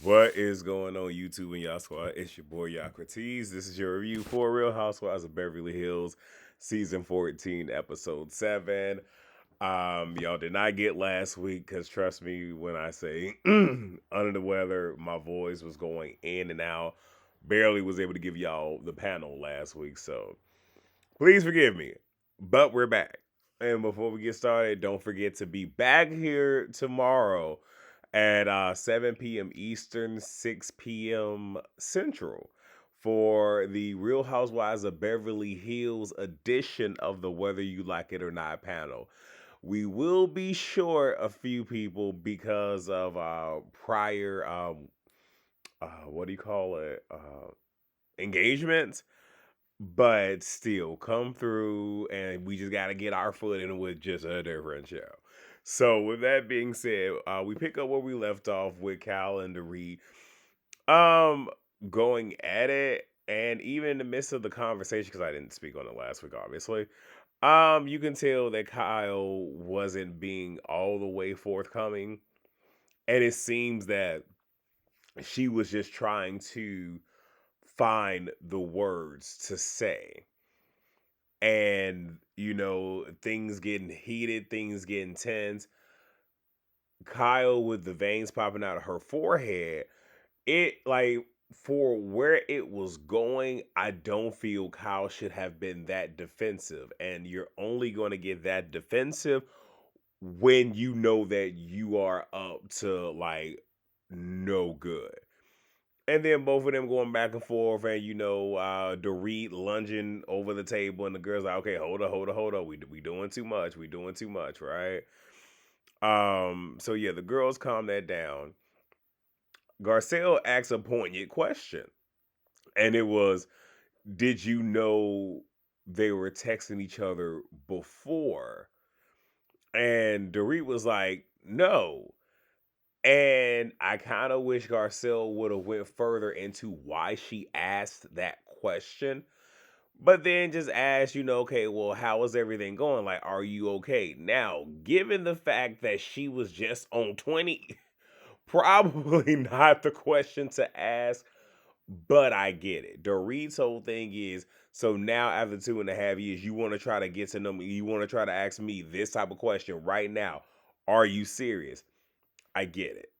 What is going on YouTube and y'all squad? It's your boy Yocrates. This is your review for Real Housewives of Beverly Hills, season 14, episode 7. Y'all did not get last week because trust me when I say under the weather, my voice was going in and out. Barely was able to give y'all the panel last week, so please forgive me. But we're back. And before we get started, don't forget to be back here tomorrow at 7 p.m. Eastern, 6 p.m. Central for the Real Housewives of Beverly Hills edition of the Whether You Like It or Not panel. We will be short a few people because of prior, what do you call it, engagements. But still, come through, and we just got to get our foot in with just a different show. So, with that being said, we pick up where we left off with Cal and Dorit, um, going at it, and even in the midst of the conversation, because I didn't speak on it last week, obviously. You can tell that Kyle wasn't being all the way forthcoming, and it seems that she was just trying to find the words to say. And things getting heated, things getting tense. Kyle with the veins popping out of her forehead, it like for where it was going, I don't feel Kyle should have been that defensive, and you're only going to get that defensive when you know that you are up to like no good. And then both of them going back and forth, and Dorit lunging over the table, and the girl's like, "Okay, hold on, we doing too much, we doing too much, right?" So yeah, the girls calm that down. Garcelle asks a poignant question, and it was, "Did you know they were texting each other before?" And Dorit was like, "No." And I kind of wish Garcelle would have went further into why she asked that question, but then just asked, okay, well, how is everything going? Like, are you okay? Now, given the fact that she was just on 20, probably not the question to ask, but I get it. Dorit's whole thing is, so now after 2.5 years, you want to try to get to know me, you want to try to ask me this type of question right now. Are you serious? I get it.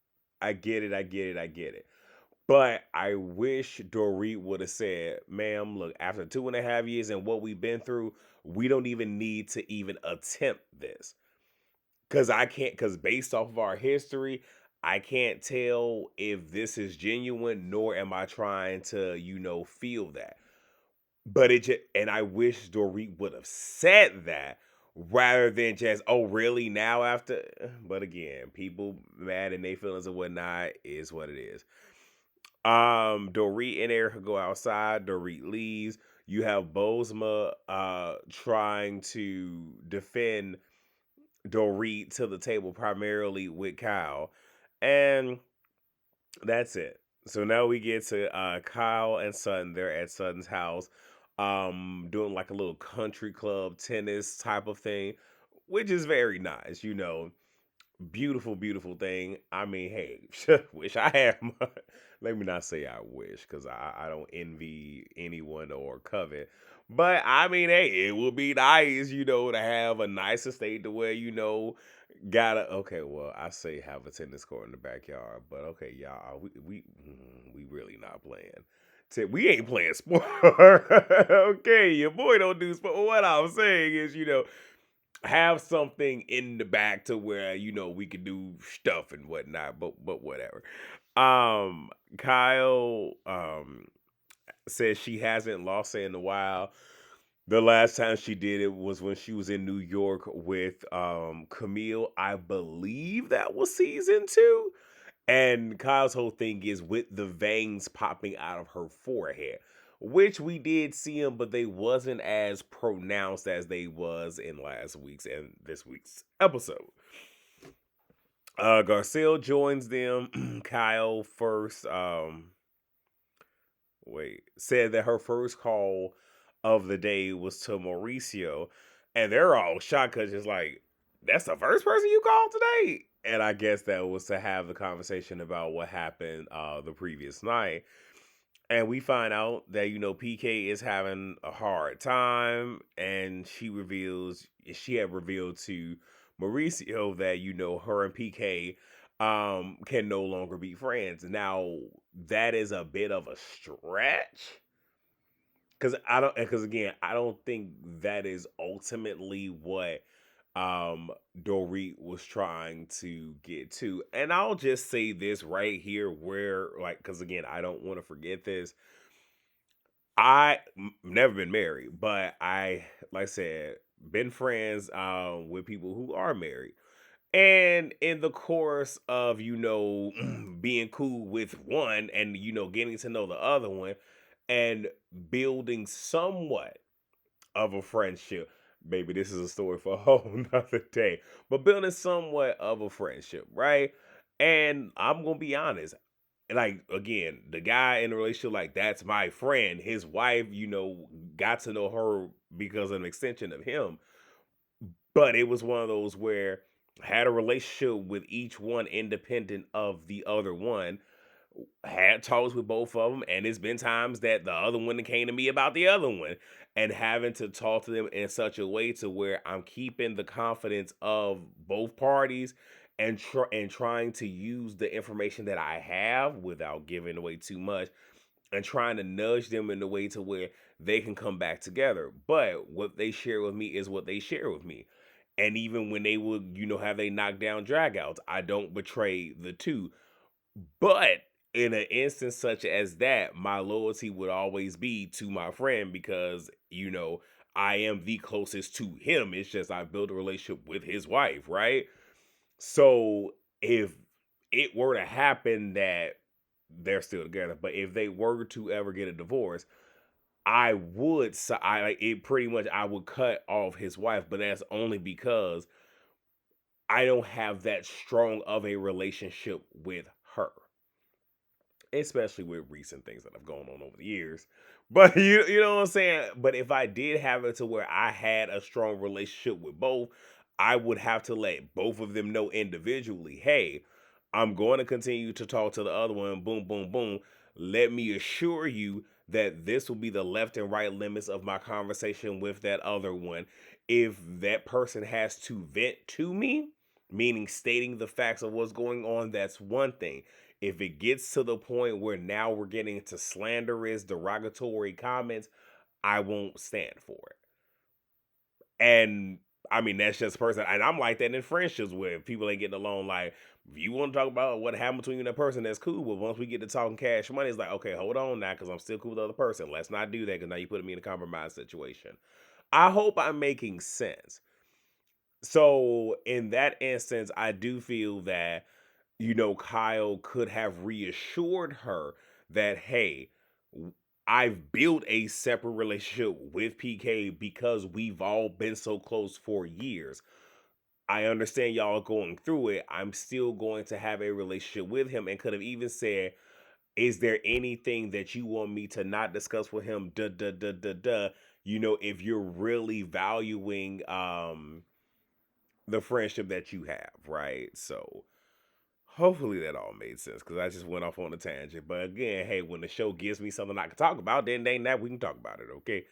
I get it. I get it. I get it. But I wish Dorit would have said, ma'am, look, after 2.5 years and what we've been through, we don't even need to even attempt this. Because based off of our history, I can't tell if this is genuine, nor am I trying to, feel that. But and I wish Dorit would have said that rather than just, oh, really now after. But again, people mad and they feelings and whatnot is what it is. Dorit and Erica go outside. Dorit leaves. You have Bozma trying to defend Dorit to the table primarily with Kyle. And that's it. So now we get to Kyle and Sutton. They're at Sutton's house, doing like a little country club tennis type of thing, which is very nice. Beautiful, beautiful thing. I mean, hey, wish I had. Let me not say I wish, because I don't envy anyone or covet. But I mean, hey, it would be nice, to have a nice estate to where gotta. Okay, well, I say have a tennis court in the backyard, but okay, y'all, we really not playing. We ain't playing sport. Okay, your boy don't do sport. What I'm saying is, have something in the back to where we could do stuff and whatnot, but whatever. Kyle says she hasn't lost it in a while. The last time she did it was when she was in New York with Camille. I believe that was season 2. And Kyle's whole thing is with the veins popping out of her forehead, which we did see them, but they wasn't as pronounced as they was in last week's and this week's episode. Garcelle joins them. Kyle first said that her first call of the day was to Mauricio, and they're all shocked because it's like, that's the first person you called today? And I guess that was to have the conversation about what happened the previous night. And we find out that, PK is having a hard time. And she had revealed to Mauricio that, her and PK can no longer be friends. Now, that is a bit of a stretch. Because again, I don't think that is ultimately what Dorit was trying to get to. And I'll just say this right here where, like, because again, I don't want to forget this. Never been married, but like I said, been friends with people who are married. And in the course of, being cool with one and, getting to know the other one and building somewhat of a friendship. Maybe this is a story for a whole nother day. But building somewhat of a friendship, right? And I'm gonna be honest. Like again, the guy in the relationship, like that's my friend. His wife, got to know her because of an extension of him. But it was one of those where I had a relationship with each one independent of the other one, had talks with both of them, and it's been times that the other one came to me about the other one, and having to talk to them in such a way to where I'm keeping the confidence of both parties and trying to use the information that I have without giving away too much and trying to nudge them in a way to where they can come back together. But what they share with me is what they share with me. And even when they would, have they knockdown dragouts, I don't betray the two. But in an instance such as that, my loyalty would always be to my friend because, I am the closest to him. It's just I built a relationship with his wife, right? So if it were to happen that they're still together, but if they were to ever get a divorce, I would, so I like it pretty much, I would cut off his wife, but that's only because I don't have that strong of a relationship with her, especially with recent things that have gone on over the years. But you know what I'm saying? But if I did have it to where I had a strong relationship with both, I would have to let both of them know individually, hey, I'm going to continue to talk to the other one, boom, boom, boom. Let me assure you that this will be the left and right limits of my conversation with that other one. If that person has to vent to me, meaning stating the facts of what's going on, that's one thing. If it gets to the point where now we're getting into slanderous, derogatory comments, I won't stand for it. And I mean, that's just person. And I'm like that in friendships where people ain't getting along. Like, if you want to talk about what happened between you and that person, that's cool. But once we get to talking cash money, it's like, okay, hold on now, because I'm still cool with the other person. Let's not do that because now you're putting me in a compromised situation. I hope I'm making sense. So, in that instance, I do feel that Kyle could have reassured her that, hey, I've built a separate relationship with PK because we've all been so close for years. I understand y'all are going through it. I'm still going to have a relationship with him, and could have even said, is there anything that you want me to not discuss with him? Duh, duh, duh, duh, duh. If you're really valuing the friendship that you have, right? So hopefully that all made sense because I just went off on a tangent. But again, hey, when the show gives me something I can talk about, then ain't that we can talk about it, okay?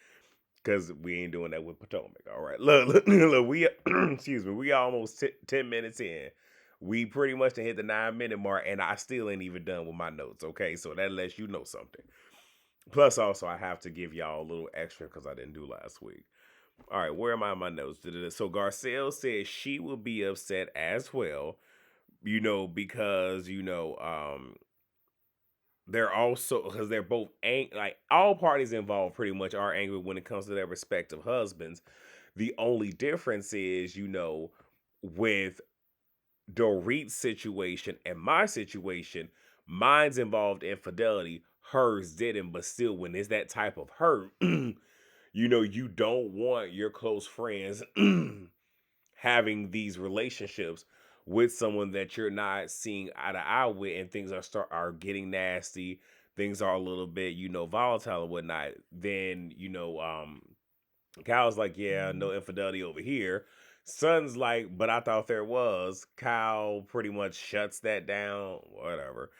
Because we ain't doing that with Potomac. All right, look, we excuse me, we almost 10 minutes in. We pretty much done hit the 9 minute mark, and I still ain't even done with my notes. Okay, so that lets you know something. Plus, also, I have to give y'all a little extra because I didn't do last week. All right, where am I in my notes? So Garcelle says she will be upset as well, because they're also because they're both like all parties involved pretty much are angry when it comes to their respective husbands. The only difference is, with Dorit's situation and my situation, mine's involved infidelity, hers didn't, but still, when it's that type of hurt, you don't want your close friends having these relationships with someone that you're not seeing eye to eye with, and things are getting nasty, things are a little bit volatile and whatnot. Then Kyle's like, yeah, no infidelity over here. Son's like, but I thought there was. Kyle pretty much shuts that down. Whatever.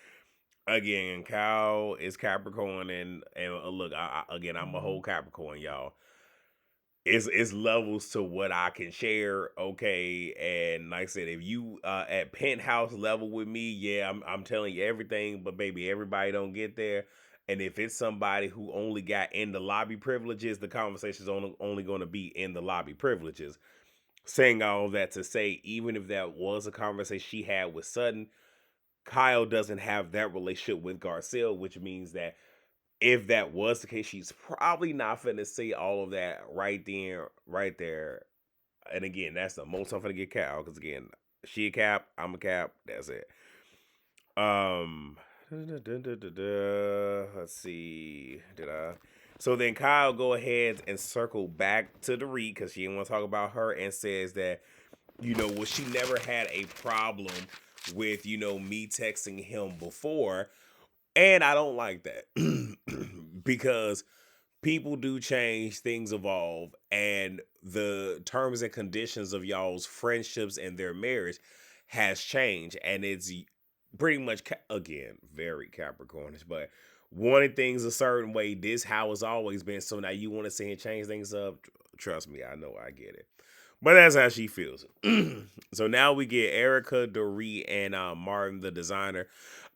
Again, Kyle is Capricorn, and look, again, I'm a whole Capricorn, y'all. It's levels to what I can share, okay. And like I said, if you at penthouse level with me, yeah, I'm telling you everything, but baby, everybody don't get there. And if it's somebody who only got in the lobby privileges, the conversation's only going to be in the lobby privileges. Saying all that to say, even if that was a conversation she had with Sutton, Kyle doesn't have that relationship with Garcelle, which means that if that was the case, she's probably not finna say all of that right then, right there. And again, that's the most I'm finna get Cal, because again, she a cap, I'm a cap. That's it. Um, let's see. Did I? So then Kyle go ahead and circle back to the Reed because she didn't want to talk about her and says that well, she never had a problem with me texting him before, and I don't like that because people do change, things evolve, and the terms and conditions of y'all's friendships and their marriage has changed, and it's pretty much again very Capricornish, but wanting things a certain way. This how it's always been. So now you want to see and change things up. Trust me, I know, I get it. But that's how she feels. So now we get Erica, Dorit, and Martin, the designer.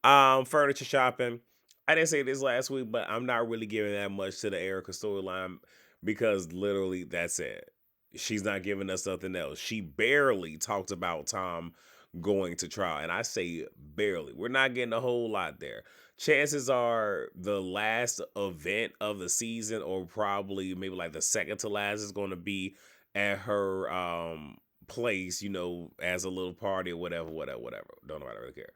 Furniture shopping. I didn't say this last week, but I'm not really giving that much to the Erica storyline because literally that's it. She's not giving us nothing else. She barely talked about Tom going to trial. And I say barely. We're not getting a whole lot there. Chances are the last event of the season, or probably maybe like the second to last, is going to be at her place, as a little party or whatever. Don't know, I don't really care.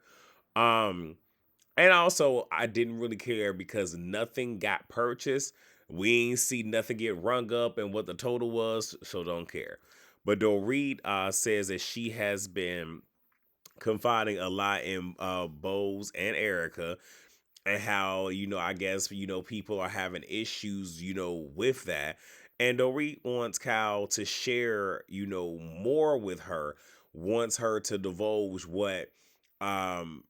And also I didn't really care because nothing got purchased. We ain't see nothing get rung up and what the total was, so don't care. But Dorit says that she has been confiding a lot in Bose and Erica, and how I guess people are having issues with that, and Dorit wants Kyle to share more with her, wants her to divulge what um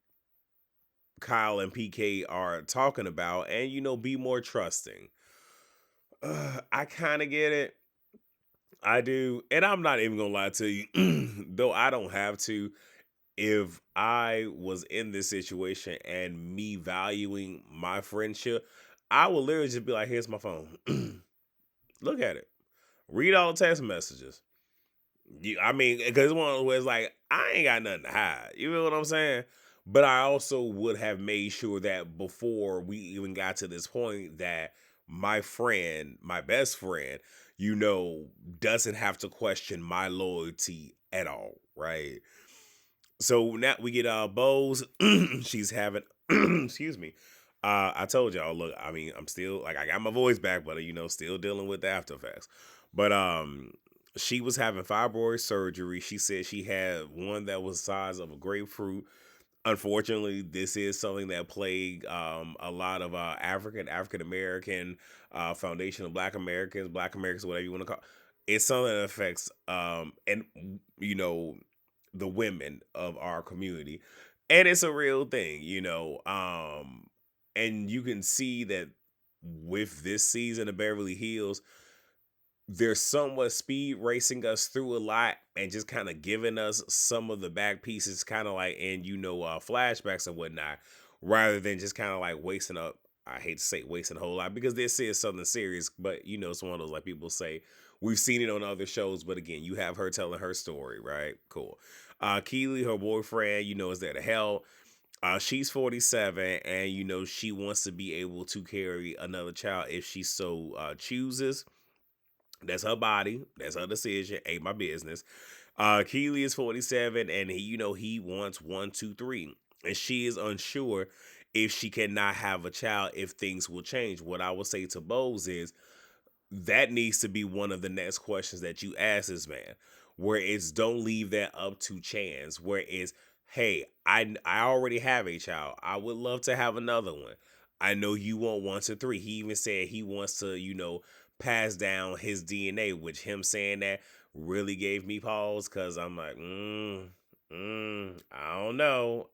Kyle and PK are talking about, and be more trusting. I kind of get it. I do, and I'm not even gonna lie to you, though I don't have to. If I was in this situation and me valuing my friendship, I would literally just be like, "Here's my phone. Look at it. Read all the text messages." I mean, because it's one of those where it's like I ain't got nothing to hide. You know what I'm saying? But I also would have made sure that before we even got to this point, that my friend, my best friend, doesn't have to question my loyalty at all, right? So now we get Bose. She's having excuse me. I told y'all, look, I mean, I'm still like I got my voice back, but still dealing with the after effects. But she was having fibroid surgery. She said she had one that was the size of a grapefruit. Unfortunately, this is something that plagued a lot of African American, foundation of Black Americans, whatever you want to call it. It's something that affects and you know the women of our community, and it's a real thing, and you can see that with this season of Beverly Hills, they're somewhat speed racing us through a lot and just kind of giving us some of the back pieces, kind of like in flashbacks and whatnot, rather than just kind of like wasting up. I hate to say wasting a whole lot because this is something serious, but it's one of those, like people say, we've seen it on other shows, but again, you have her telling her story, right? Cool. Keely, her boyfriend, is there to help. She's 47, and she wants to be able to carry another child if she so chooses. That's her body. That's her decision. Ain't my business. Keely is 47, and he wants one, two, three, and she is unsure if she cannot have a child if things will change. What I would say to Bose is that needs to be one of the next questions that you ask this man, where it's don't leave that up to chance, where it's, hey, I already have a child, I would love to have another one, I know you want one to three. He even said he wants to pass down his DNA, which him saying that really gave me pause because I'm like, I don't know.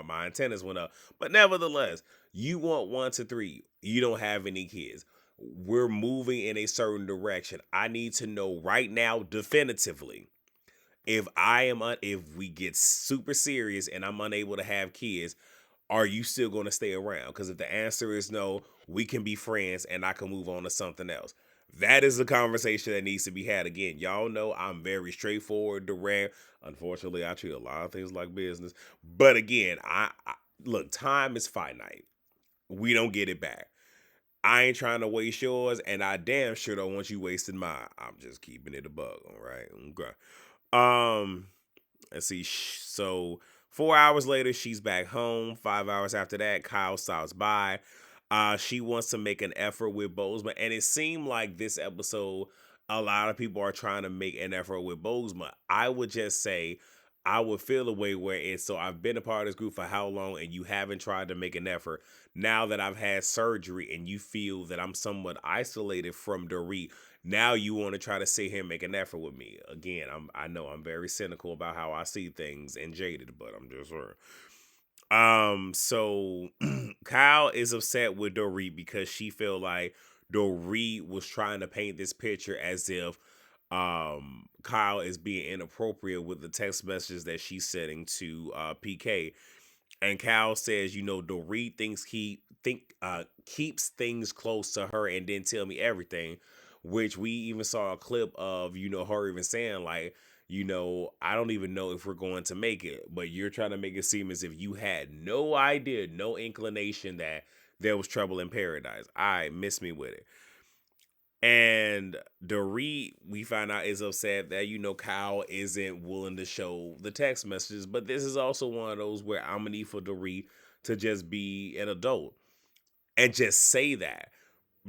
My antennas went up, but nevertheless, you want 1 to 3. You don't have any kids. We're moving in a certain direction. I need to know right now, definitively, if we get super serious and I'm unable to have kids, are you still going to stay around? Because if the answer is no, we can be friends and I can move on to something else. That is the conversation that needs to be had. Again, y'all know I'm very straightforward, direct. Unfortunately, I treat a lot of things like business. But again, I look, time is finite. We don't get it back. I ain't trying to waste yours, and I damn sure don't want you wasting mine. I'm just keeping it a bug, all right? Okay. Um, let's see. So 4 hours later, she's back home. 5 hours after that, Kyle stops by. She wants to make an effort with Bozeman, and it seemed like this episode, a lot of people are trying to make an effort with Bozeman. I would just say, I would feel a way where it's so I've been a part of this group for how long, and you haven't tried to make an effort. Now that I've had surgery, and you feel that I'm somewhat isolated from Dorit, now you want to try to sit here and make an effort with me. Again, I know I'm very cynical about how I see things and jaded, but I'm just sure. So Kyle is upset with Dorit because she feel like Dorit was trying to paint this picture as if Kyle is being inappropriate with the text messages that she's sending to PK. And Cal says, Dorit keeps things close to her and didn't tell me everything, which we even saw a clip of, her even saying like, I don't even know if we're going to make it, but you're trying to make it seem as if you had no idea, no inclination that there was trouble in paradise. I miss me with it. And Dorit, we find out, is upset that, Kyle isn't willing to show the text messages. But this is also one of those where I'm going to need for Dorit to just be an adult and just say that.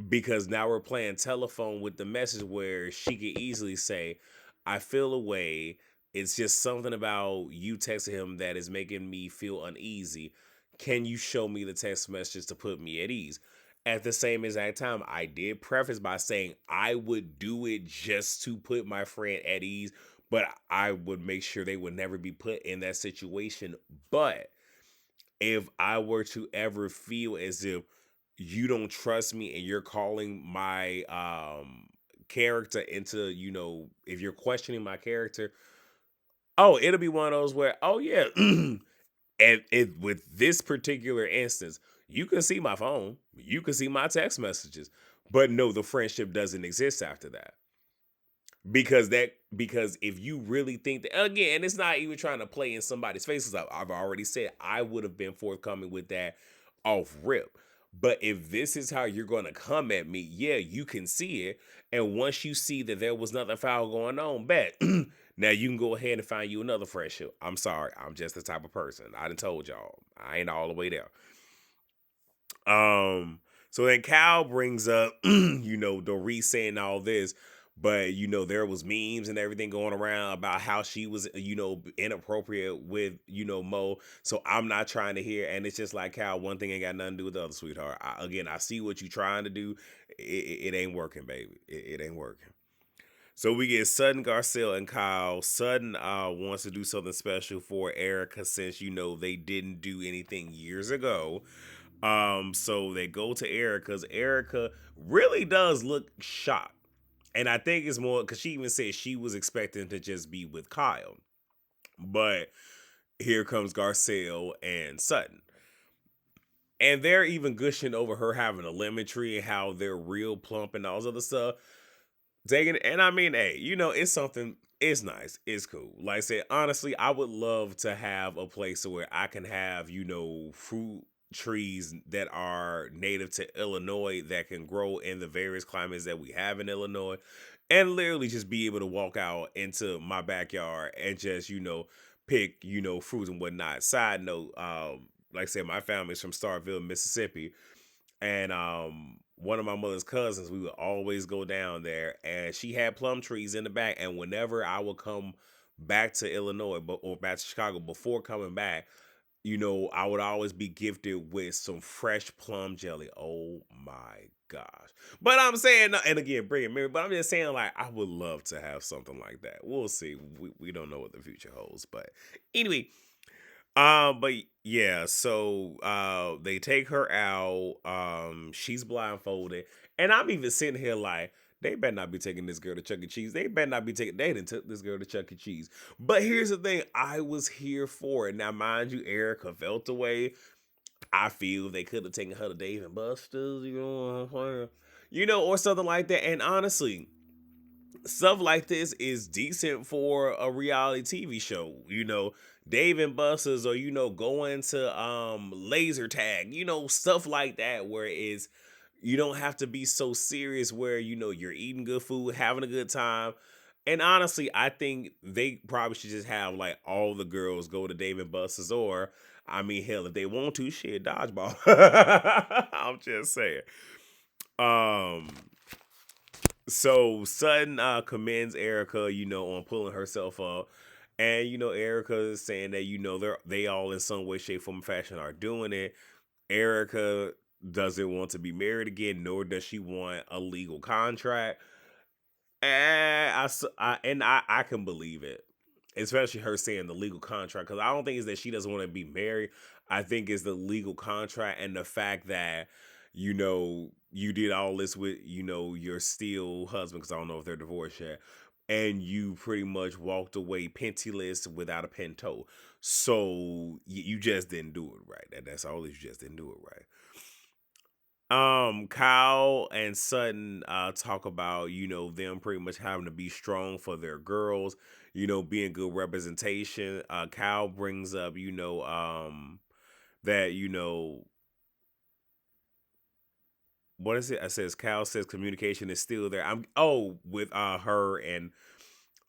Because now we're playing telephone with the message where she could easily say, I feel a way. It's just something about you texting him that is making me feel uneasy. Can you show me the text messages to put me at ease? At the same exact time, I did preface by saying I would do it just to put my friend at ease, but I would make sure they would never be put in that situation. But if I were to ever feel as if you don't trust me and you're calling my character into, if you're questioning my character, oh, it'll be one of those where, oh yeah, and it with this particular instance, you can see my phone, you can see my text messages, but no, the friendship doesn't exist after that. Because if you really think that, again, it's not even trying to play in somebody's faces. I've already said I would have been forthcoming with that off rip. But if this is how you're going to come at me, yeah, you can see it. And once you see that there was nothing foul going on, bet now you can go ahead and find you another friendship. I'm sorry, I'm just the type of person. I done told y'all I ain't all the way there. So then Cal brings up, Dorit saying all this, but there was memes and everything going around about how she was, inappropriate with, Mo. So I'm not trying to hear, and it's just like Cal, one thing ain't got nothing to do with the other, sweetheart. Again, I see what you trying to do. It ain't working, baby. It ain't working. So we get Sutton, Garcelle, and Kyle. Sutton wants to do something special for Erica since they didn't do anything years ago. So they go to Erica's. Erica really does look shocked. And I think it's more because she even said she was expecting to just be with Kyle. But here comes Garcelle and Sutton. And they're even gushing over her having a lemon tree and how they're real plump and all this other stuff. Taking it, and I mean, hey, it's something, it's nice, it's cool. Like I said, honestly, I would love to have a place where I can have, fruit trees that are native to Illinois that can grow in the various climates that we have in Illinois, and literally just be able to walk out into my backyard and just, pick, fruits and whatnot. Side note, like I said, my family's from Starkville, Mississippi. And one of my mother's cousins, we would always go down there, and she had plum trees in the back. And whenever I would come back to Illinois or back to Chicago, before coming back, I would always be gifted with some fresh plum jelly. Oh my gosh. But I'm saying, and again, bring it, Mary, but I'm just saying, like, I would love to have something like that. We'll see. We don't know what the future holds. But anyway, but yeah, so they take her out. She's blindfolded. And I'm even sitting here like, they better not be taking this girl to Chuck E. Cheese. They better not be taking they didn't took this girl to Chuck E. Cheese. But here's the thing, I was here for it. Now, mind you, Erica felt away. I feel they could have taken her to Dave and Buster's, you know what I'm saying? Or something like that. And honestly, stuff like this is decent for a reality TV show. Dave and Buster's, or going to laser tag, stuff like that, where it's you don't have to be so serious, where you're eating good food, having a good time. And honestly, I think they probably should just have like all the girls go to Dave and Buster's, or I mean, hell, if they want to, shit, dodgeball. I'm just saying. Um, so Sutton commends Erica, on pulling herself up. And Erica is saying that they all in some way, shape, form, or fashion are doing it. Erica doesn't want to be married again, nor does she want a legal contract. And I can believe it, especially her saying the legal contract, because I don't think it's that she doesn't want to be married. I think it's the legal contract and the fact that you did all this with your still husband, because I don't know if they're divorced yet, and you pretty much walked away penniless without a pinto. So you just didn't do it right. That's all. You just didn't do it right. Kyle and Sutton talk about, them pretty much having to be strong for their girls, being good representation. Kyle brings up, that, what is it? I says Kyle says communication is still there. With her and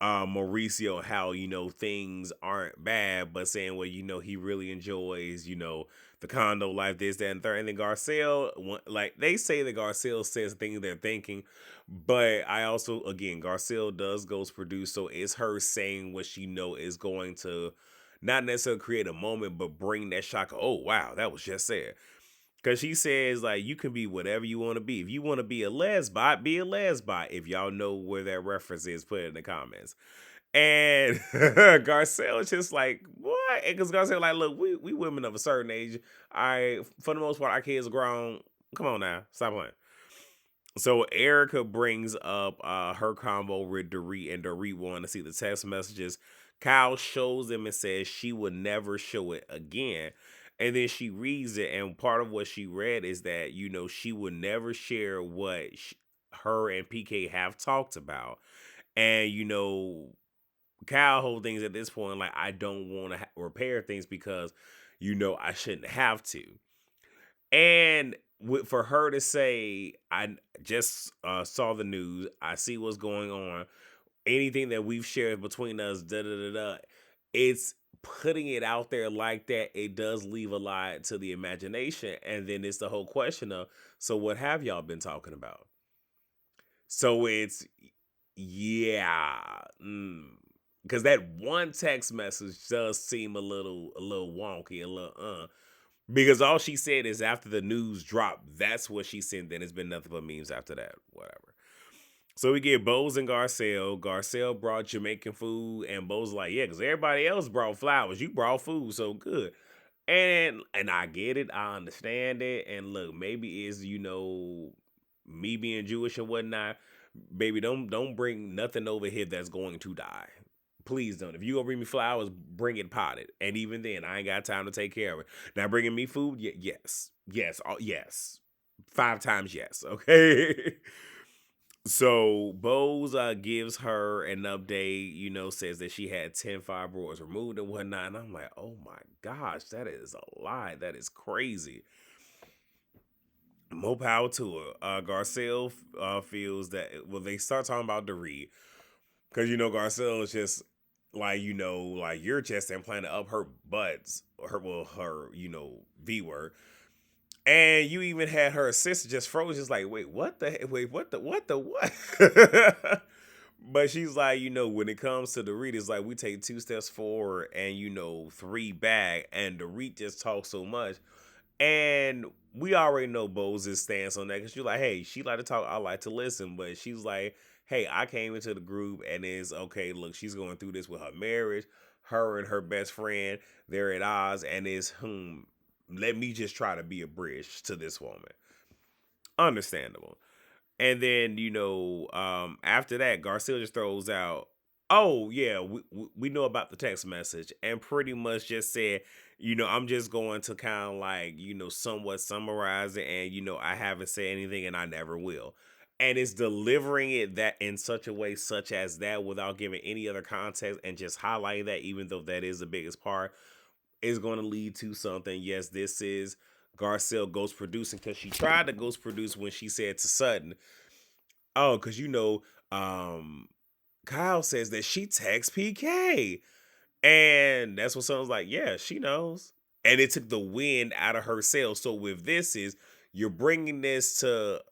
Mauricio, how things aren't bad, but saying, well, he really enjoys the condo life, this, that, and third. And then Garcelle, like they say that Garcelle says things they're thinking, but I also, again, Garcelle does ghost produce, so it's her saying what she is going to not necessarily create a moment, but bring that shock. Oh wow, that was just said. Cause she says, like, you can be whatever you want to be. If you want to be a lesbot, be a lesbot. If y'all know where that reference is, put it in the comments. And Garcelle is just like, what? Because Garcelle like, look, we women of a certain age. For the most part, our kids are grown. Come on now, stop playing. So Erica brings up her combo with Dorit, and Dorit wanting to see the text messages. Kyle shows them and says she would never show it again. And then she reads it, and part of what she read is that, she would never share what her and PK have talked about. And, Kyle whole things at this point, like, I don't want to repair things because, I shouldn't have to. And for her to say, I just saw the news, I see what's going on, anything that we've shared between us, da da da da, it's putting it out there like that. It does leave a lot to the imagination. And then it's the whole question of, so what have y'all been talking about? So it's, yeah. Because that one text message does seem a little wonky, a little. Because all she said is after the news dropped, that's what she sent. Then it's been nothing but memes after that. Whatever. So we get Bose and Garcelle. Garcelle brought Jamaican food, and Bose like, yeah, because everybody else brought flowers. You brought food, so good. And I get it, I understand it. And look, maybe it's me being Jewish and whatnot. Baby, don't bring nothing over here that's going to die. Please don't. If you gonna bring me flowers, bring it potted. And even then, I ain't got time to take care of it. Now, bringing me food, yes, yes, 5 times yes. Okay. So Bose gives her an update. Says that she had 10 fibroids removed and whatnot. And I'm like, oh my gosh, that is a lie. That is crazy. More power to her. Garcelle feels that, well, they start talking about Dorit. Because, Garcelle is just like, like you're just implanted up her butts, her V word. And you even had her assistant just froze, just like, wait, what the, what? But she's like, when it comes to the Reed, it's like we take 2 steps forward and three back, and the Reed just talks so much. And we already know Bose's stance on that because she's like, hey, she like to talk, I like to listen. But she's like, hey, I came into the group and it's okay, look, she's going through this with her marriage. Her and her best friend, they're at odds, and it's let me just try to be a bridge to this woman. Understandable. And then, after that, Garcia just throws out, oh, yeah, we know about the text message, and pretty much just said, I'm just going to kind of like, somewhat summarize it. And, I haven't said anything and I never will. And it's delivering it that in such a way, such as that, without giving any other context and just highlighting that, even though that is the biggest part, is going to lead to something. Yes, this is Garcelle ghost producing because she tried to ghost produce when she said to Sutton, oh, because Kyle says that she texts PK. And that's what someone's like, yeah, she knows. And it took the wind out of her sails. So with this is you're bringing this to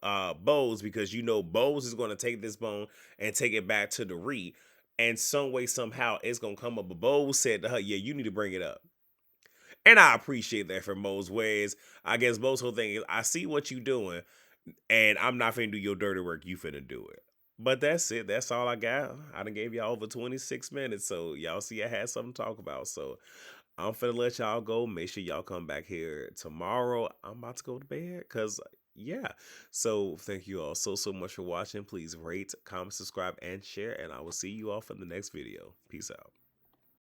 Bose because Bose is going to take this bone and take it back to the Re. And some way, somehow, it's going to come up. But Bose said to her, yeah, you need to bring it up. And I appreciate that from Mo's ways. I guess Mo's whole thing is, I see what you doing, and I'm not finna do your dirty work. You finna do it. But that's it. That's all I got. I done gave y'all over 26 minutes, so y'all see I had something to talk about. So I'm finna let y'all go. Make sure y'all come back here tomorrow. I'm about to go to bed because, yeah. So thank you all so much for watching. Please rate, comment, subscribe, and share, and I will see you all for the next video. Peace out.